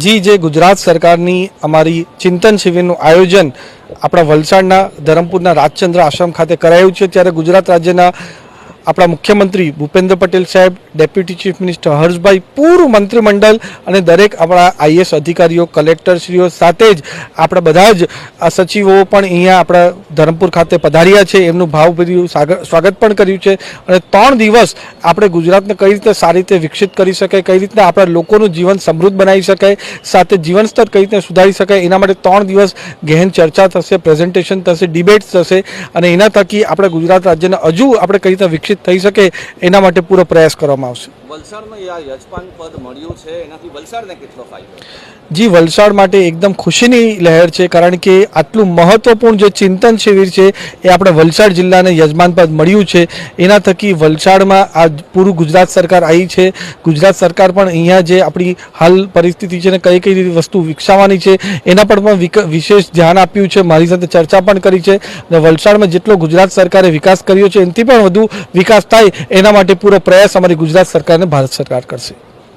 जी जे गुजरात सरकारनी અમારી ચિંતન શિબિરનું આયોજન આપણા વલસાડના ધરમપુરના રાજચંદ્ર આશ્રમ ખાતે કરાયું છે ત્યારે ગુજરાત રાજ્યના આપણા મુખ્યમંત્રી ભૂપેન્દ્ર પટેલ સાહેબ, ડેપ્યુટી ચીફ મિનિસ્ટર હર્ષભાઈ, પૂર્વ મંત્રીમંડળ અને દરેક આપણા આઈએએસ અધિકારીઓ, કલેક્ટરશ્રીઓ સાથે જ આપણા બધા જ સચિવો પણ અહીંયા આપણા ધરમપુર ખાતે પધાર્યા છે. એમનું ભાવભર્યું સ્વાગત પણ કર્યું છે અને 3 દિવસ આપણે ગુજરાતને કઈ રીતે સારી રીતે વિકસિત કરી શકાય, કઈ રીતે આપણા લોકોનું જીવન સમૃદ્ધ બનાવી શકાય, સાથે જીવન સ્તર કઈ રીતે સુધારી શકાય, એના માટે 3 દિવસ ગહેન ચર્ચા થશે, પ્રેઝન્ટેશન થશે, ડિબેટ થશે અને એના થકી આપણે ગુજરાત રાજ્યને હજુ આપણે કઈ રીતે વિકસિત થઈ શકે એના માટે પૂરો પ્રયાસ કરવામાં આવશે. વલસાડમાં યજમાન પદ મળ્યું છે, એનાથી વલસાડને કેટલો ફાયદો? જી, વલસાડ માટે એકદમ ખુશીની લહેર છે, કારણ કે આટલું મહત્વપૂર્ણ જે ચિંતન શિબિર છે એ આપણે વલસાડ જિલ્લાને યજમાન પદ મળ્યું છે. એના થકી વલસાડમાં આ પૂરું ગુજરાત સરકાર આવી છે. ગુજરાત સરકાર પણ અહીંયા જે આપણી હાલ પરિસ્થિતિ છે ને કઈ કઈ વસ્તુ વિકસાવવાની છે એના પર પણ વિશેષ ધ્યાન આપ્યું છે. મારી સાથે ચર્ચા પણ કરી છે અને વલસાડમાં જેટલો ગુજરાત સરકારે વિકાસ કર્યો છે એનાથી પણ વધુ વિકાસ થાય એના માટે પૂરો પ્રયાસ અમારી ગુજરાત સરકાર અને ભારત સરકાર કરશે.